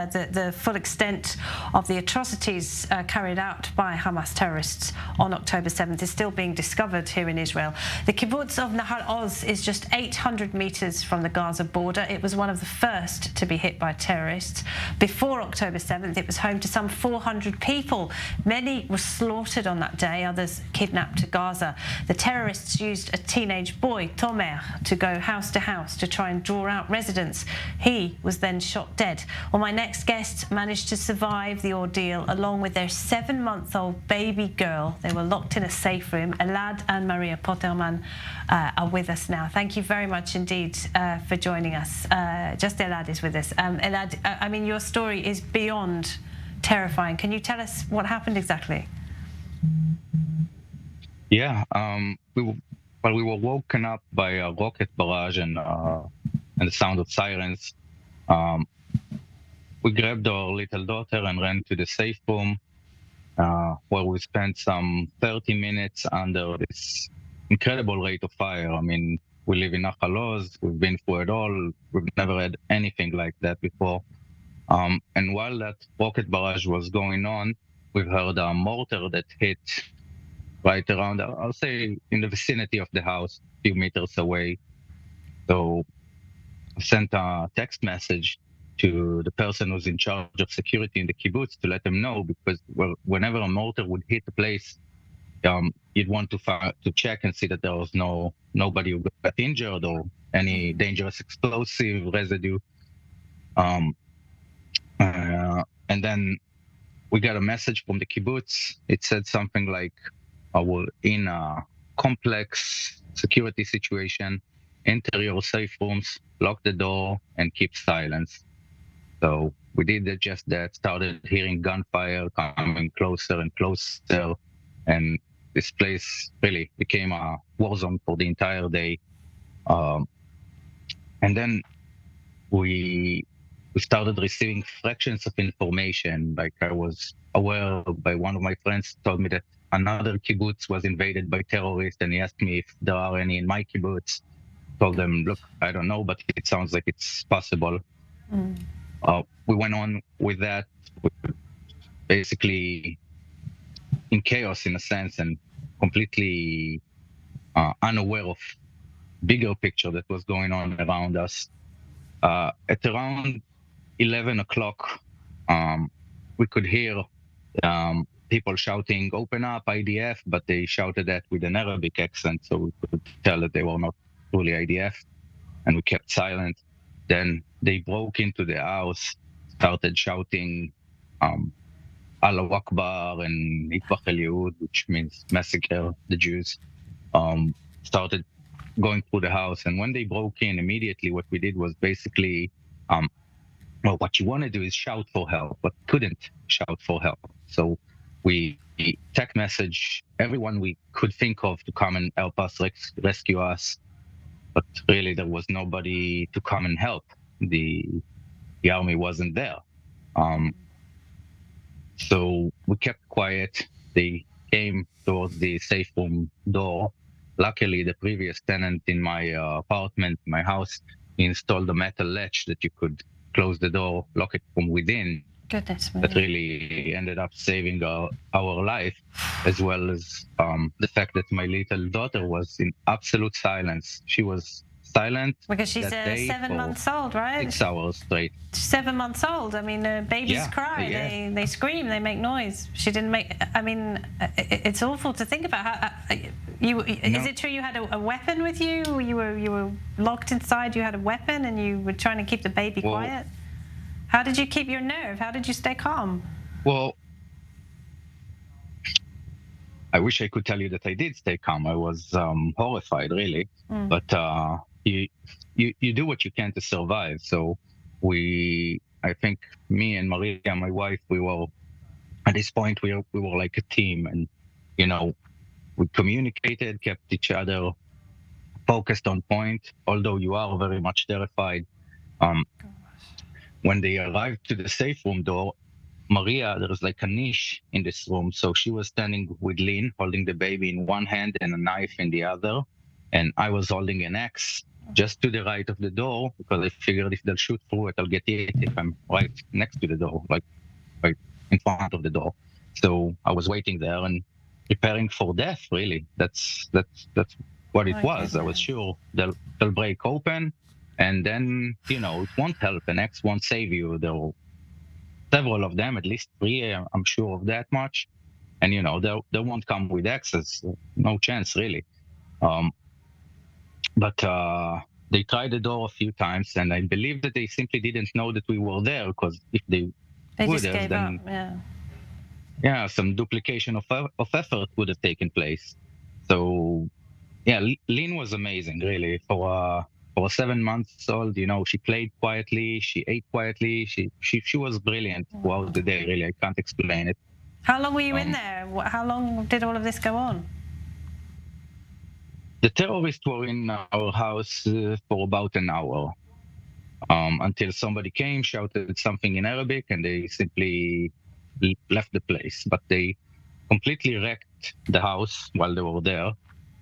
The full extent of the atrocities carried out by Hamas terrorists on October 7th is still being discovered here in Israel. The kibbutz of Nahal Oz is just 800 meters from the Gaza border. It was one of the first to be hit by terrorists. Before October 7th, it was home to some 400 people. Many were slaughtered on that day, others kidnapped to Gaza. The terrorists used a teenage boy, Tomer, to go house to house to try and draw out residents. He was then shot dead. Well, my next guests managed to survive the ordeal along with their 7-month-old baby girl. They were locked in a safe room. Ela and Ela Poterman are with us now. Thank you very much indeed for joining us. Just Ela is with us. Ela, I mean, your story is beyond terrifying. Can you tell us what happened exactly? Yeah, we were woken up by a rocket barrage and the sound of sirens. We grabbed our little daughter and ran to the safe room, where we spent some 30 minutes under this incredible rate of fire. I mean, we live in Nahal Oz, we've been through it all, we've never had anything like that before. And while that rocket barrage was going on, we heard a mortar that hit right around, I'll say, in the vicinity of the house, a few meters away. So I sent a text message to the person who's in charge of security in the kibbutz to let them know, because whenever a mortar would hit the place, you'd want to check and see that there was nobody who got injured or any dangerous explosive residue. And then we got a message from the kibbutz. It said something like, we're in a complex security situation. Enter your safe rooms, lock the door, and keep silence. So we did just that, started hearing gunfire coming closer and closer, and this place really became a war zone for the entire day. And then we started receiving fractions of information. Like, I was aware by one of my friends told me that another kibbutz was invaded by terrorists, and he asked me if there are any in my kibbutz. Told them, look, I don't know, but it sounds like it's possible. We went on with that, basically in chaos in a sense, and completely unaware of bigger picture that was going on around us. At around 11 o'clock, we could hear people shouting, "Open up, IDF," but they shouted that with an Arabic accent, so we could tell that they were not truly IDF, and we kept silent. Then they broke into the house, started shouting Allahu Akbar and Itbach El Yehud, which means massacre the Jews. Started going through the house, and when they broke in, immediately what we did was basically, well, what you want to do is shout for help, but couldn't shout for help. So we text message everyone we could think of to come and help us, rescue us. But really, there was nobody to come and help. The army wasn't there. So we kept quiet. They came towards the safe room door. Luckily, the previous tenant in my apartment, my house, installed a metal latch that you could close the door, lock it from within. Goodness me. That really ended up saving our life, as well as the fact that my little daughter was in absolute silence. She was silent because she's 7 months old, right? 6 hours straight. 7 months old. I mean, babies cry, they scream, they make noise. She didn't make. I mean, it's awful to think about. Is it true you had a weapon with you? You were locked inside. You had a weapon, and you were trying to keep the baby quiet. How did you keep your nerve? How did you stay calm? Well, I wish I could tell you that I did stay calm. I was horrified, really. But you do what you can to survive. So I think me and Maria, my wife, we were, at this point, we were like a team. And, you know, we communicated, kept each other focused on point, although you are very much terrified. When they arrived to the safe room door, Maria, there was like a niche in this room. So she was standing with Lynn, holding the baby in one hand and a knife in the other. And I was holding an axe just to the right of the door, because I figured if they'll shoot through it, I'll get hit if I'm right next to the door, like right in front of the door. So I was waiting there and preparing for death. Really, that's what it was. I was sure they'll break open, and then it won't help. An X won't save you. There were several of them, at least 3. I'm sure of that much. And they won't come with X's. No chance, really. But they tried the door a few times, and I believe that they simply didn't know that we were there, because if they would have, then some duplication of effort would have taken place. So Lynn was amazing, really. For a 7 months old, she played quietly, she ate quietly, she was brilliant throughout the day. Really, I can't explain it. How long were you in there? How long did all of this go on? The terrorists were in our house for about an hour, until somebody came, shouted something in Arabic, and they simply left the place. But they completely wrecked the house while they were there,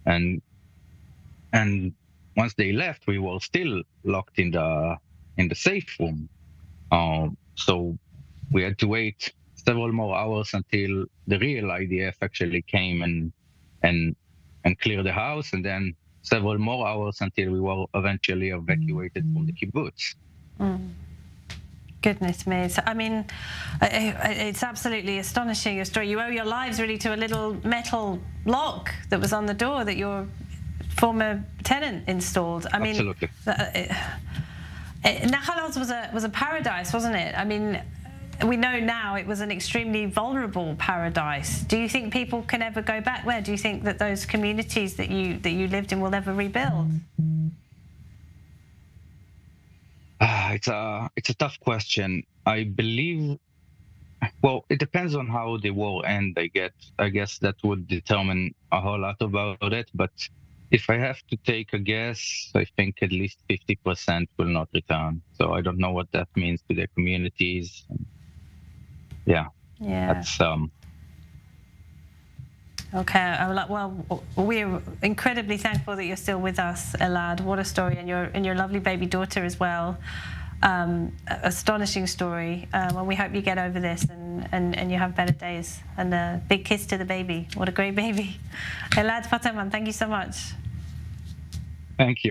and once they left, we were still locked in the safe room. So we had to wait several more hours until the real IDF actually came and cleared the house, and then several more hours until we were eventually evacuated from the kibbutz. Goodness me. So, I mean, it's absolutely astonishing, your story. You owe your lives really to a little metal lock that was on the door that your former tenant installed. I mean, absolutely. Nahal Oz was a paradise, wasn't it? I mean, we know now it was an extremely vulnerable paradise. Do you think people can ever go back there? Do you think that those communities that you lived in will ever rebuild? It's a tough question. I believe, well, it depends on how the war ends. I guess that would determine a whole lot about it. But if I have to take a guess, I think at least 50% will not return. So I don't know what that means to their communities. Yeah. That's okay. Well, we're incredibly thankful that you're still with us, Elad. What a story, and your lovely baby daughter as well. Astonishing story. Well, we hope you get over this and you have better days. And a big kiss to the baby. What a great baby. Ela Poterman, thank you so much. Thank you.